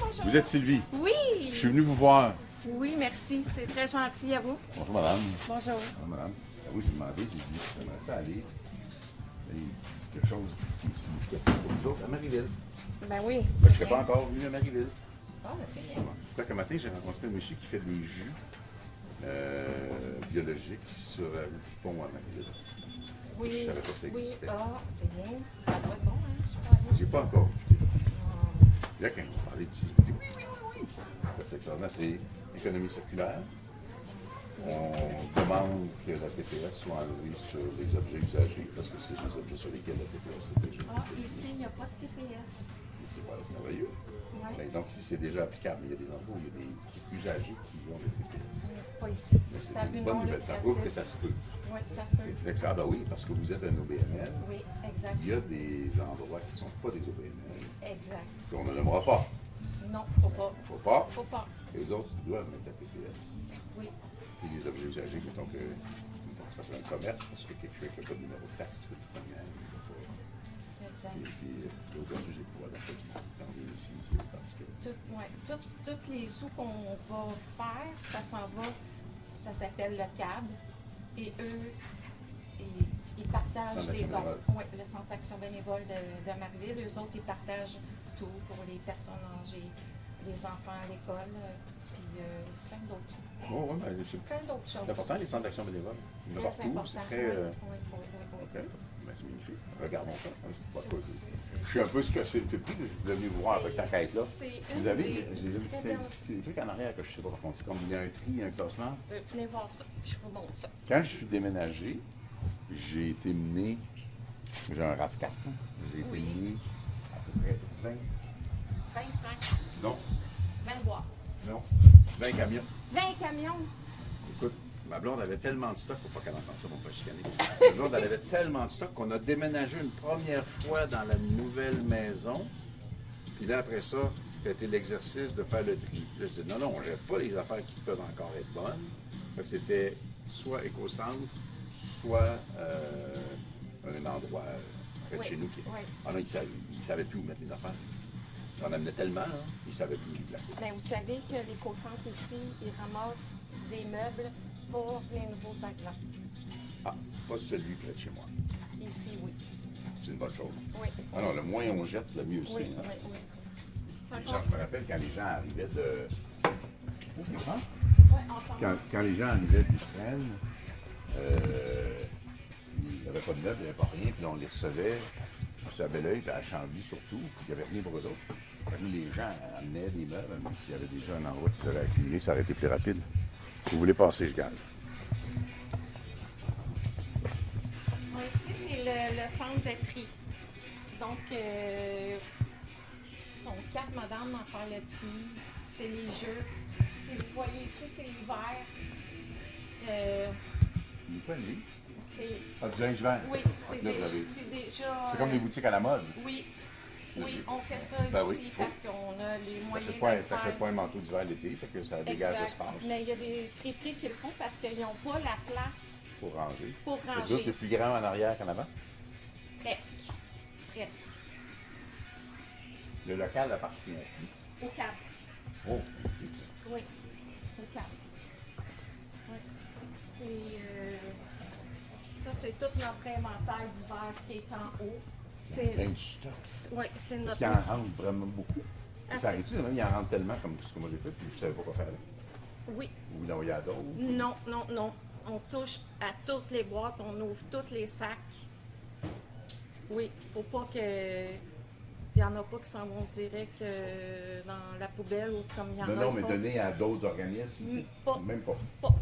bonjour. Vous êtes Sylvie. Oui. Je suis venu vous voir. Oui, merci. C'est très gentil à vous. Bonjour, madame. Bonjour. Bonjour, madame. Ah oui, j'ai demandé, j'ai dit, j'aimerais ça aller. Quelque chose qui est significatif pour nous autres à Marieville. Ben oui. Je ne serais pas encore venu à Marieville. Ah, ben c'est bien. Pourquoi qu'un matin, j'ai rencontré un monsieur qui fait des jus biologiques sur la route du pont à Marieville. Oui. Je savais pas que ça Oui. existait. Ah, c'est bien. Ça doit être bon, hein? Je suis pas allée. J'ai pas encore goûté. Ah. Là, quand il parlait de ça, il dit oui. C'est extraordinaire, c'est économie circulaire. On demande que la TPS soit enlevée sur les objets usagés, parce que c'est les objets sur lesquels la TPS est déjà. Ah, ici, il n'y a pas de TPS. C'est voilà, c'est merveilleux. Oui. Mais donc, si c'est déjà applicable, il y a des endroits où il y a des usagers qui ont des TPS. Pas ici. Mais c'est à une but bonne non nouvelle. Ça lucratif. prouve que ça se peut. Oui, ça se peut. Fait que ça, ben oui, parce que vous êtes un OBNL. Oui, exact. Il y a des endroits qui ne sont pas des OBNL, Exact. qu'on ne nommera pas. Non, faut pas. Il ne faut pas. Faut pas. Les autres doivent mettre la TPS. Oui. Et les objets usagés, mettons que ça soit un commerce, parce que quelqu'un qui n'a pas de numéro de taxe, de toute manière, il ne va pas. Exact. Et puis, l'automne, je n'ai pas dans le du temps ici, c'est parce que. Tous les sous qu'on va faire, ça s'en va, ça s'appelle le CAB. Et eux, ils partagent Centre les d'action dons. bénévole. Oui, le Centre d'action bénévole de Marieville. Eux autres, ils partagent tout pour les personnes âgées, les enfants à l'école, puis plein d'autres choses. Oh, oui, mais c'est Plein d'autres choses. important, les centres d'action bénévole. Il y en a Très partout, important. c'est très. Oui. OK. Ben, c'est magnifique. Regardons ça. C'est- Je suis un peu stressé. C'est plus de venir vous voir avec ta quête là. c'est Vous une avez, des très belles- c'est des trucs en arrière que je ne sais pas par contre. C'est comme il y a un tri, un classement. Venez voir ça. Je vous montre ça. Quand je suis déménagé, j'ai été mené, j'ai un RAV4, hein. J'ai été Oui. mené à peu près 20, 25, non, 20 boîtes. non, 20 camions. 20 camions. Écoute, ma blonde avait tellement de stock, faut pas qu'elle entende ça, mon frère chicaner. Ma blonde, elle avait tellement de stock qu'on a déménagé une première fois dans la nouvelle maison. Puis là, après ça, c'était l'exercice de faire le tri. Puis là, je dis, non, on jette pas les affaires qui peuvent encore être bonnes. Fait que c'était soit éco-centre, soit un endroit près de Oui, chez nous qui. oui. Ah non, ils ne savaient plus où mettre les affaires. On en amenait tellement, là, ils ne savaient plus où les placer. Bien, vous savez que l'éco-centre ici, ils ramassent des meubles pour les nouveaux arrivants. Ah, pas celui près de chez moi. Ici, oui. C'est une bonne chose. Oui. Ah non, le moins on jette, le mieux c'est. Oui, Hein. oui, oui. Fait Les qu'on- gens, je me rappelle quand les gens arrivaient de. Oh, c'est grand. ouais, on Quand les gens arrivaient d'Ukraine, il n'y avait pas de meubles, il n'y avait pas rien, puis là, on les recevait. Ça avait l'œil, puis à Chambly surtout, puis il n'y avait rien pour eux autres. Fait que les gens amenaient des meubles, mais s'il y avait déjà un endroit qui serait accumulé, ça aurait été plus rapide. Si vous voulez passer, je gagne. Oui, ici, c'est le centre de tri. Donc, sont 4 madames à faire le tri. C'est les jeux. Vous voyez ici, c'est l'hiver. Il est pas une livre? C'est... Ah, du linge vert. Oui, Fait que là, vous avez- c'est déjà... C'est comme des boutiques à la mode. Oui, Là, oui, j'ai- on fait ça Ben ici oui, parce qu'on a les moyens T'achètes de pas, le faire. t'achètes pas un manteau d'hiver l'été, fait que ça dégage Exact. l'espace Mais il y a des friperies qui le font parce qu'ils n'ont pas la place pour ranger. pour Les autres, ranger. c'est plus grand en arrière qu'en avant. Presque. Presque. Le local appartient à qui? Au câble. Oh, Oui. Au câble. Oui. Ça, c'est tout notre inventaire d'hiver qui est en haut. plein de stock. Oui, c'est Parce notre. qu'il en rentre vraiment beaucoup. Ah, Ça arrive-tu, même, il en rentre tellement comme ce que moi j'ai fait, puis je ne savais pas quoi faire avec. Oui. Vous l'envoyez à d'autres. Non, non, non. On touche à toutes les boîtes, on ouvre tous les sacs. Oui, il ne faut pas que. Il n'y en a pas qui s'en vont direct dans la poubelle ou comme il y en a. Non, ils mais font- donner à d'autres organismes, Pas. même pas. Pas.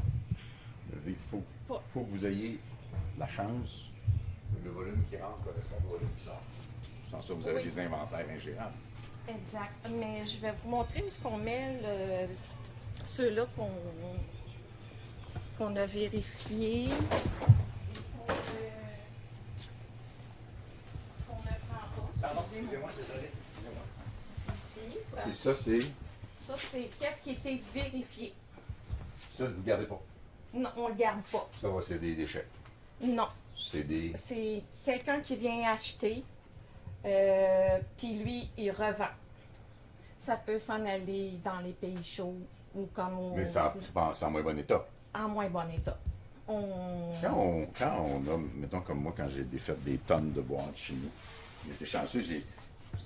Il faut, Pas. faut que vous ayez la chance que le volume qui rentre corresponde au volume qui sort. Sans ça, vous avez Oui. des inventaires ingérables. Exact. Mais je vais vous montrer où est-ce qu'on met ceux-là qu'on a vérifiés. Qu'on ne prend pas. Pardon, excusez-moi, désolé, excusez-moi. Ici, Et ça, c'est. ça c'est qu'est-ce qui a été vérifié. Ça, vous ne gardez pas. Non, on ne le garde pas. Ça, c'est des déchets. Non. C'est des. C'est quelqu'un qui vient acheter, puis lui, il revend. Ça peut s'en aller dans les pays chauds ou comme Mais c'est en moins bon état. en moins bon état. Quand on a, mettons comme moi, quand j'ai fait des tonnes de boîtes chez nous, j'étais chanceux, c'était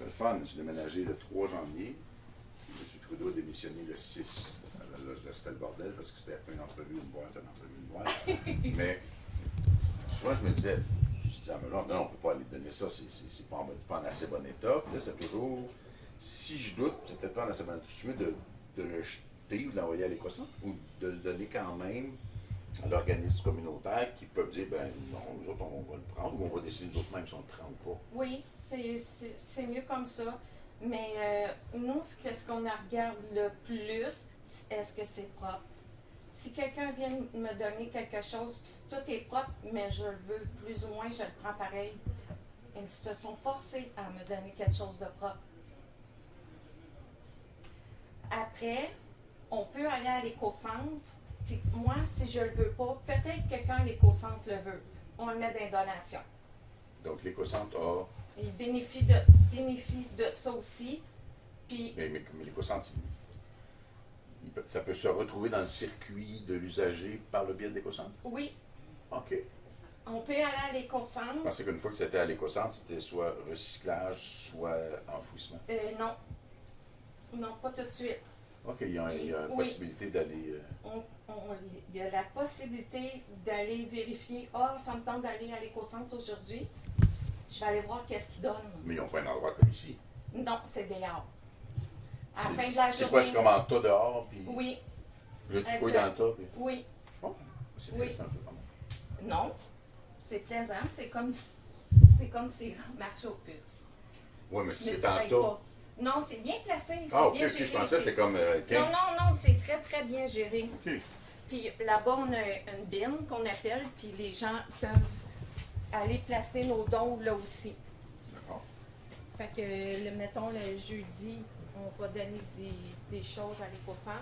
le fun. J'ai déménagé le 3 janvier. M. Trudeau a démissionné le 6. Là, c'était le bordel parce que c'était une entrevue, une boîte, une entrevue, une boîte. Mais souvent, je me disais, à Melon, non, on ne peut pas aller donner ça, c'est pas en assez bon état. Puis là, c'est toujours, si je doute, c'est peut-être pas en assez bon état. Tu veux de le jeter ou de l'envoyer à l'Écossais ou de le donner quand même à l'organisme communautaire qui peuvent dire, ben non, nous autres, on va le prendre ou on va décider nous autres même si on le prend ou pas. Oui, c'est mieux comme ça. Mais nous, qu'est-ce qu'on regarde le plus, est-ce que c'est propre? Si quelqu'un vient me donner quelque chose, puis tout est propre, mais je le veux plus ou moins, je le prends pareil. Ils se sont forcés à me donner quelque chose de propre. Après, on peut aller à l'éco-centre. Puis moi, si je le veux pas, peut-être quelqu'un à l'éco-centre le veut. On le met dans les donations. Donc, l'Écocentre a. Il bénéficie de ça aussi. Puis, Mais l'Écocentre, ça peut se retrouver dans le circuit de l'usager par le biais de l'Écocentre? oui, OK. on peut aller à Je l'éco-centre. pensais qu'une fois que c'était à l'Écocentre, c'était soit recyclage, soit enfouissement. Non. Non, pas tout de suite. OK, il y a une Oui. possibilité d'aller. Il y a la possibilité d'aller vérifier. Ah, ça me tente d'aller à l'éco-centre aujourd'hui. Je vais aller voir qu'est-ce qu'ils donnent. Mais ils n'ont pas un endroit comme ici. Non, c'est dehors. À la fin de la journée. C'est quoi, c'est comme en tas dehors, puis Oui, là, tu fouilles exact. dans le tas, puis. oui. Oh, c'est Oui. triste un peu, quand même. Non, c'est plaisant. C'est comme si marché aux puces. Oui, mais Mais c'est tu en payes tas. pas. Non, c'est bien placé. C'est Ah, ok, bien ok, géré. je pensais que c'est comme. Non, non, c'est très, très bien géré. OK. Puis là-bas, on a une bin qu'on appelle, puis les gens peuvent aller placer nos dons là aussi. D'accord. Fait que, mettons, le jeudi, on va donner des choses à l'éco-centre,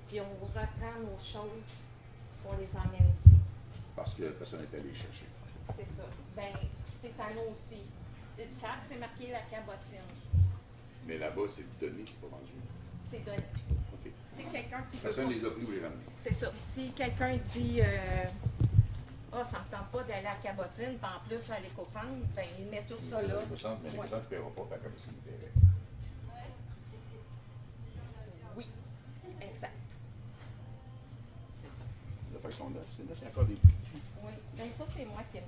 puis on reprend nos choses, on les emmène ici. Parce que personne n'est allé chercher. C'est ça. Ben, c'est à nous aussi. Le sac, c'est marqué la cabotine. Mais là-bas, c'est donné, c'est pas vendu. C'est donné. OK. C'est quelqu'un qui veut Personne pas. les a pris ou les ramenés. C'est ça. Si quelqu'un dit ah, ça me tente pas d'aller à Cabotine, puis en plus à l'éco-centre, ben il met tout ça là. Mais les Ouais. tu ne paieras pas comme si tu paierais. Oui, exact. C'est ça. La façon neuf, c'est neuf, il y a encore des prix. Oui. Ben ça, c'est moi qui aime.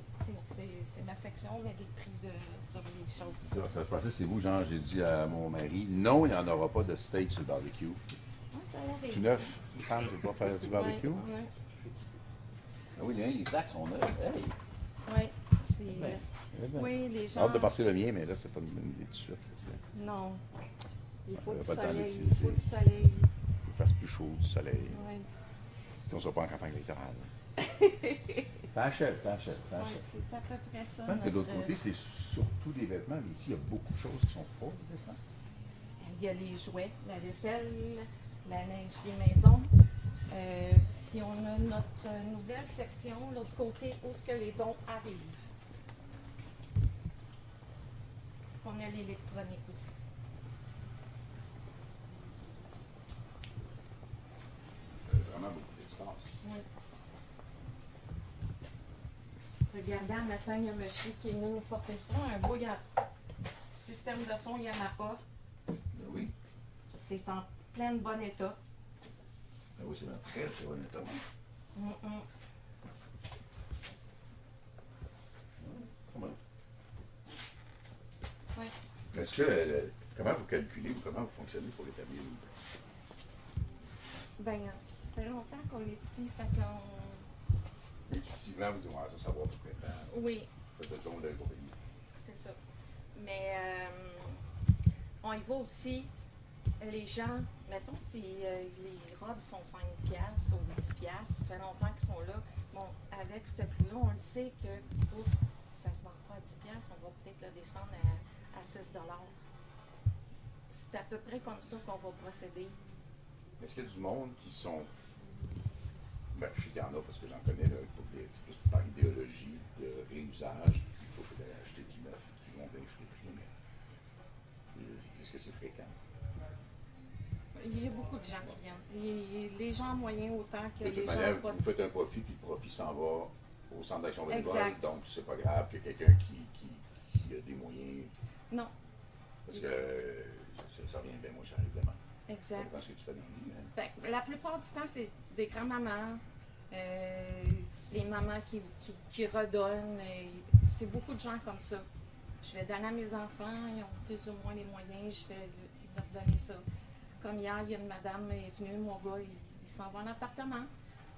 C'est ma section, mais des prix sur les choses. Ça se passait, c'est vous, genre, j'ai dit à mon mari, non, il n'y en aura pas de steak sur le barbecue. Ah, ça arrive. Tout neuf, les femmes, je vais pas faire du barbecue. Oui, Ah oui, les plaques sont neuves. Hey! oui. C'est. Ben, Oui, les gens. hâte de partir le mien, mais là, c'est pas une bonne idée tout de suite. Il Non. Il faut Il y du a pas le temps soleil. d'utiliser. Il faut du soleil. faut qu'il fasse plus chaud, du soleil, Oui. qu'on ne soit pas en campagne électorale. Ça achète. Ouais, c'est à peu près ça. De l'autre notre- côté, c'est surtout des vêtements, mais ici, il y a beaucoup de choses qui sont pas des vêtements. Il y a les jouets, la vaisselle, la lingerie maison. Puis on a notre nouvelle section, l'autre côté, où ce que les dons arrivent. On a l'électronique aussi. Vraiment beaucoup d'espace. Oui. Regardez, un matin, il y a un monsieur qui est venu nous porter ça, un beau système de son Yamaha. Ben oui. C'est en plein bon état. Ben oui, c'est dans très, très bon état. Mm-mm. Comment? Ouais. Est-ce que, comment vous calculez ou comment vous fonctionnez pour établir une... Ben, ça fait longtemps qu'on est ici, fait qu'on... Intuitivement, vous dites, ouais, ça va à peu près tant. Oui, Faites le tour d'un compagnie. c'est ça. Mais on y va aussi, les gens, mettons si les robes sont 5$ ou 10$, ça fait longtemps qu'ils sont là. Bon, avec ce prix-là, on le sait que ouf, ça ne se vend pas à 10$, on va peut-être le descendre à 6$. C'est à peu près comme ça qu'on va procéder. Est-ce qu'il y a du monde qui sont. Ben, je sais qu'il y en a parce que j'en connais, là, c'est plus par idéologie de réusage, plutôt que d'aller acheter du neuf, qui vont d'un friperie, mais est-ce que c'est fréquent? Il y a beaucoup de gens qui viennent. Les gens moyens autant que De toute les gens manière, pas. vous faites un profit, puis le profit s'en va au centre d'action bénévole. Exact. Donc, c'est pas grave que quelqu'un qui a des moyens. Non, Parce que ça revient bien moins cher, évidemment. exact. Je pense que tu fais dans la vie, hein. Ben, la plupart du temps, c'est des grands-mamans, les mamans qui redonnent. C'est beaucoup de gens comme ça. Je vais donner à mes enfants, ils ont plus ou moins les moyens, je vais leur donner ça. Comme hier, il y a une madame est venue, mon gars, il s'en va en appartement.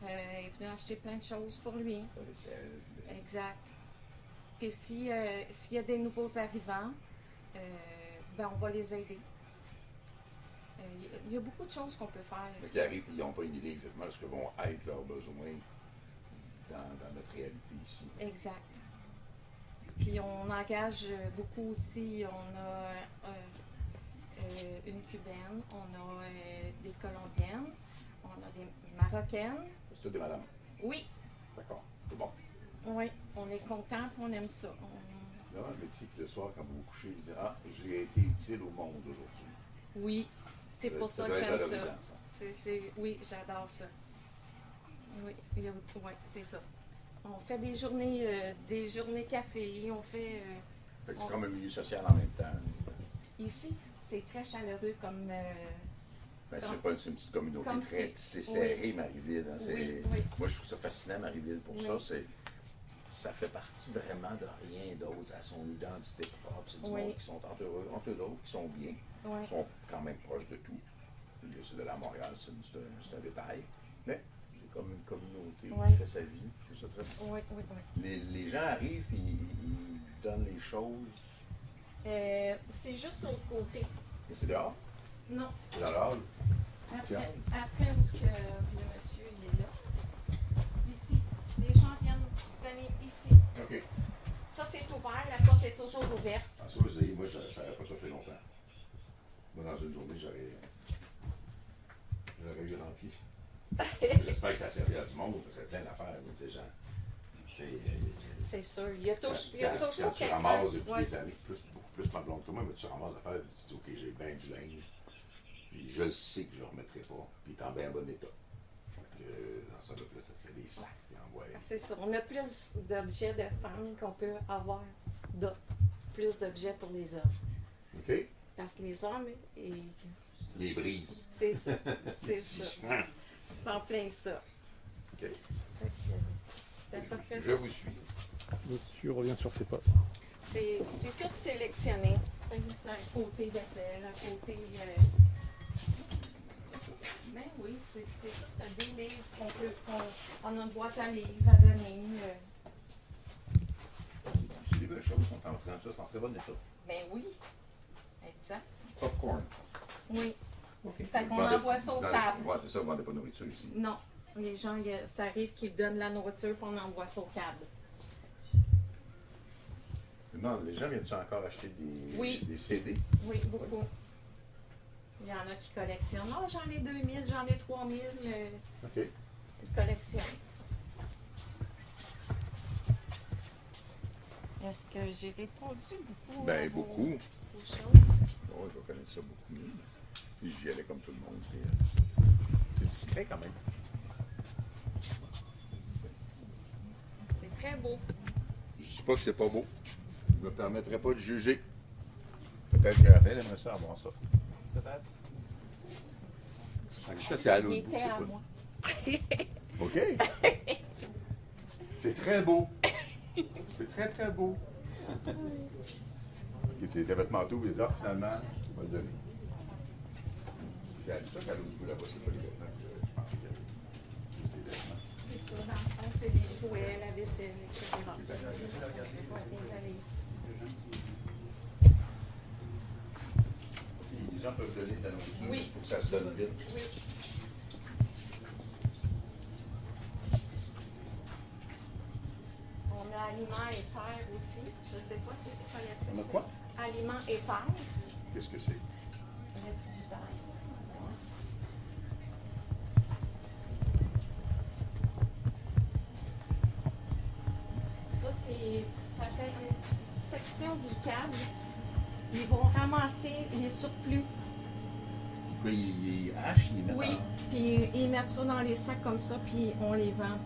Il est venu acheter plein de choses pour lui. La vaisselle, Exact. Puis s'il y a des nouveaux arrivants, ben on va les aider. Il y a beaucoup de choses qu'on peut faire. mais qui arrivent, ils n'ont pas une idée exactement de ce que vont être leurs besoins dans notre réalité ici. Exact. Puis on engage beaucoup aussi. On a une cubaine, on a des colombiennes, on a des marocaines. C'est tout des madames. Oui, D'accord. C'est bon. oui, on est content, on aime ça. Là, le métier que le soir, quand vous vous couchez, vous dites ah, j'ai été utile au monde aujourd'hui. Oui, c'est pour ça que doit être j'aime valorisant, ça. Oui, j'adore ça. Oui, c'est ça. On fait des journées café, on fait... Fait que c'est comme un milieu social en même temps. Ici, c'est très chaleureux comme... Ben, c'est une petite communauté comme très fait. tissée, serrée, Oui. Marieville. Hein, Oui, oui. Moi, je trouve ça fascinant, Marieville, pour Oui. ça. Ça fait partie vraiment de rien d'autre. Ça a son identité propre. C'est du Oui. monde qui sont entre eux autres, qui sont bien, Oui. qui sont quand même proches de tout. Le sud de la Montréal, c'est un détail. Mais c'est comme une communauté Oui. qui fait sa vie. Je trouve ça très bien. Oui, oui, oui. Les gens arrivent et ils donnent les choses. C'est juste l'autre côté. Et c'est dehors. Non. C'est dans l'hall. Tiens. Après où le monsieur il est là. Ici. Les gens viennent donner ici. OK. Ça, c'est ouvert. La porte est toujours ouverte. Ah, ça, vous savez, moi, ça n'aurait pas tout fait longtemps. Moi, dans une journée, j'aurais eu rempli. J'espère que ça servira à du monde, parce qu'il y a plein d'affaires, mais ces gens. C'est sûr. Il y a, Quand toujours tu quelqu'un. ramasses depuis Ouais. des années, beaucoup plus ma blonde que moi, mais tu ramasses l'affaire, puis tu dis, OK, j'ai bien du linge, puis je le sais que je ne le remettrai pas, puis il est en bien bon état. Fait que, dans ça, là, c'est des sacs, puis envoie. C'est ça. On a plus d'objets de femmes qu'on peut avoir d'autres. Plus d'objets pour les hommes. OK? Parce que les hommes, Les brises. c'est ça. C'est ça. C'est en plein ça. OK. Fait que, c'est à peu près Je ça. vous suis. Monsieur revient sur ses pas. C'est tout sélectionné. C'est un côté vaisselle, un côté. Ben oui, c'est tout. T'as des livres on a une boîte à livres à donner. C'est des belles choses, sont en train de ça, c'est en très bon état. Ben oui. Exact. Popcorn. Oui. OK. Fait qu'on envoie ça aux tables. Oui, c'est ça, vous ne vendez pas de nourriture ici. Non. Les gens, ça arrive qu'ils donnent la nourriture puis on envoie ça au câble. Non, les gens viennent-tu encore acheter des CD? Oui, beaucoup. Il y en a qui collectionnent. Ah, j'en ai 2000, j'en ai 3000. OK. Ils collectionnent. Est-ce que j'ai répondu beaucoup? Ben, beaucoup. Aux choses? Oh, je vais connaître ça beaucoup mieux. Puis j'y allais comme tout le monde. Puis, c'est discret quand même. C'est très beau. Je dis pas que c'est pas beau. Je ne me permettrai pas de juger. Peut-être que Raphaël aimerait ça avoir ça. Peut-être. Ça, c'est à l'autre Il bout. était c'est à quoi? moi. OK. C'est très beau. C'est très, très beau. OK, c'est des vêtements tout, et là, finalement, on va le donner. C'est à ça qu'à l'autre bout là-bas, c'est pas les vêtements que je pensais qu'il y avait. Juste des vêtements. C'est ça, dans le fond, c'est des jouets, la vaisselle, etc. Les valises. Les gens peuvent donner de la nourriture, Oui. il faut que ça se donne vite. Oui. On a aliments et terre aussi. Je ne sais pas si vous connaissez On a ça. quoi? Aliments et terre. Qu'est-ce que c'est? Réfrigérateur. Ça fait une petite section du câble. Ils vont ramasser les surplus. Puis ils hachent, ils mettent Oui, puis ils mettent ça dans les sacs comme ça, puis on les vend.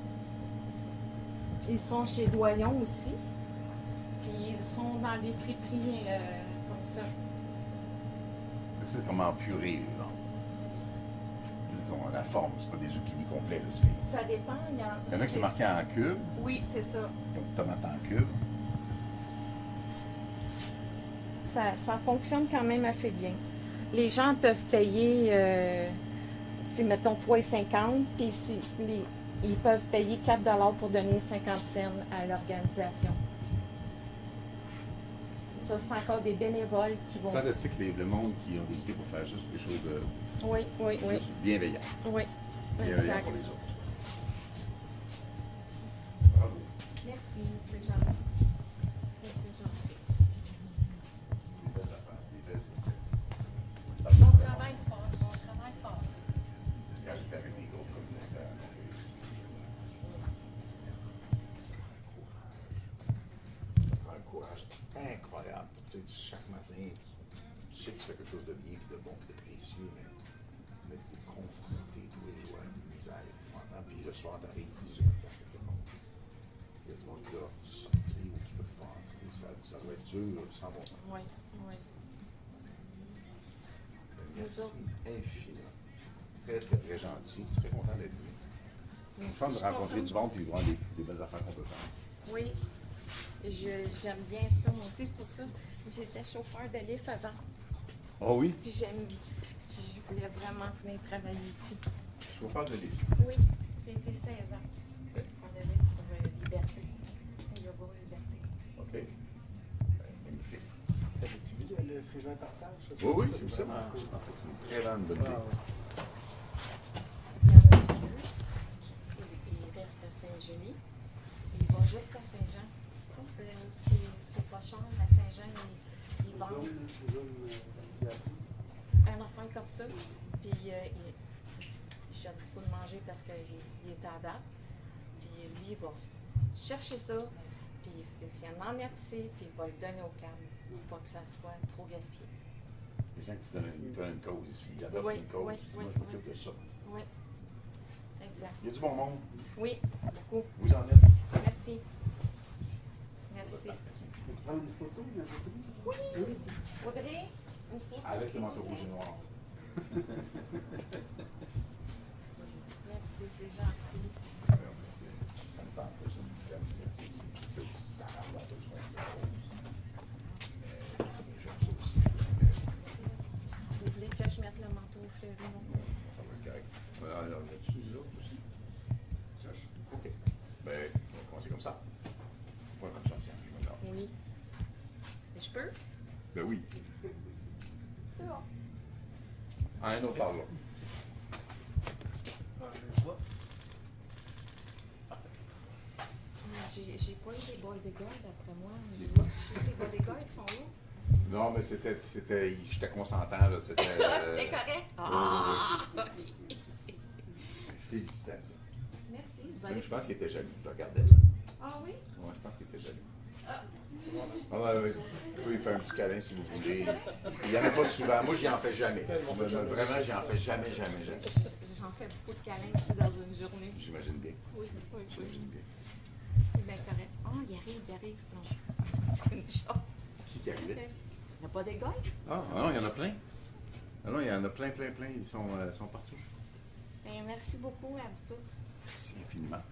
Ils sont chez Doyon aussi, puis ils sont dans les friperies comme ça. C'est comme en purée, là. La forme, c'est pas des zucchini complets, là. Ça dépend. Il y en a qui c'est marqué en cube, Oui, c'est ça. comme tomate en cube. Ça fonctionne quand même assez bien. Les gens peuvent payer, si mettons 3,50, puis ils peuvent payer 4 $ pour donner 50 cents à l'organisation. Ça, c'est encore des bénévoles qui vont... Fantastique, le monde qui ont décidé pour faire juste des choses de Oui, oui, oui. juste bienveillantes. Oui, Bienveillantes exact. pour les autres. Bravo. Merci, c'est gentil. C'est très gentil. Des belles affaires, c'est des belles initiatives. On travaille fort, on travaille fort. Quand j'étais avec des groupes communautaires, un courage incroyable. Tu sais, chaque matin, tu sais que tu fais quelque chose de bien, de bon, de précieux, mais tu es confronté tous les jours à une misère épouvantable. Puis le soir, tu arrives, tu dis, je vais faire quelque chose. Il y a du monde qui doit sortir ou qui ne peut pas entrer. Ça doit être dur, sans bon sens. Oui, oui. Merci autres. infiniment. Très, très, très gentil. Très content d'être venu. C'est Merci, fun de je suis rencontrer contente. du monde et de voir des belles affaires qu'on peut faire. Oui, j'aime bien ça. Moi aussi, c'est pour ça que j'étais chauffeur de lift avant. Oh oui? Puis je voulais vraiment venir travailler ici. Chauffeur de livre. Oui, j'ai été 16 ans. Chauffeur de lift pour Liberté. Yoga Liberté. OK. Ben, magnifique. T'avais-tu vu le frigeur partage? Ça? Oui, oui, Ça, c'est ça. vraiment cool. En fait, c'est une très grande bonne idée. Il y a un monsieur, il reste à Saint-Julie. Il va jusqu'à Saint-Jean. Tu sais, où c'est pas cher, à Saint-Jean, il vend un enfant comme ça. Puis il cherche beaucoup de manger parce qu'il est à date. Puis lui, il va chercher ça, puis il vient en mettre ici, puis il va le donner au calme pour pas que ça soit trop gaspillé. Les gens qui prennent une cause ici, ils adoptent Oui, une cause. oui, Moi, oui, je m'occupe oui. de ça. Oui, exact. Il y a du bon monde. Oui, beaucoup. Vous en êtes. Merci. Merci. Peux-tu prendre une photo? Oui! Audrey, une photo. Avec le manteau rouge et noir. Merci, c'est gentil. Ça me tente, j'aime ça. Ça rentre dans tout ce qu'on fait. Mais j'aime ça aussi, je trouve intéressant. Vous voulez que je mette le manteau fleuri, non? Ça va être correct. Alors, là-dessus, les autres aussi. OK. Ben, on va commencer comme ça. Pas comme ça, tiens, je me garde. Oui. Et je peux? Ben oui. C'est bon. Un autre par là. J'ai pas eu des bodyguards après moi. Les bodyguards sont où? Non, mais j'étais consentant, là. C'était. C'était correct? Ah! Félicitations. Merci. Vous allez... Je pense qu'il était jaloux. Je regardais ça. Ah oui? Ouais, je pense qu'il était jaloux. Ah. Ah ouais, ouais. Vous pouvez lui faire un petit câlin si vous voulez. Il n'y en a pas souvent. Moi, j'y en fais jamais. Vraiment, j'y en fais jamais. J'en fais beaucoup de câlins ici dans une journée. J'imagine bien. Oui, oui, oui. J'imagine bien. C'est bien correct. Oh, il arrive. Non, c'est une chose. Qui arrivait? Il n'y a pas des gars? Ah non, il y en a plein. Ah non, il y en a plein. Ils sont partout. Ben, merci beaucoup à vous tous. Merci infiniment.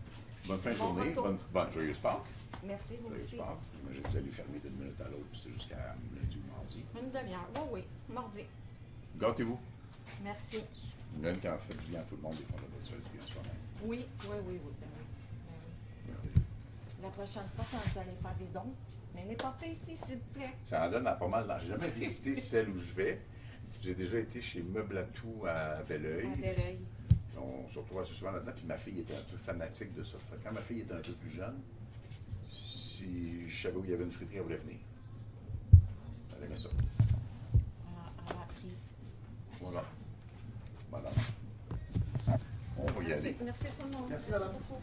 Bonne fin de Bon journée. retour. Bonne joyeuse Pâques. Merci, vous Joyeuse aussi. Pâques. J'imagine que vous allez fermer d'une minute à l'autre, puis c'est jusqu'à lundi ou mardi. Une demi-heure. Oui, mardi. Gâtez-vous. Merci. Même quand on fait du bien à tout le monde, des fois, on doit se faire du bien à soi-même. Oui. Ben oui. La prochaine fois, quand vous allez faire des dons, venez porter ici, s'il vous plaît. Ça en donne à pas mal. J'ai jamais visité celle où je vais. J'ai déjà été chez Meuble à tout à Belleuil. À Belleuil. On se retrouve assez souvent là-dedans. Puis ma fille était un peu fanatique de ça. Fait que quand ma fille était un peu plus jeune, si je savais où il y avait une friterie, elle voulait venir. Elle aimait ça. Elle a appris. Voilà. On va y aller. Merci tout le monde. Merci, Merci madame. beaucoup.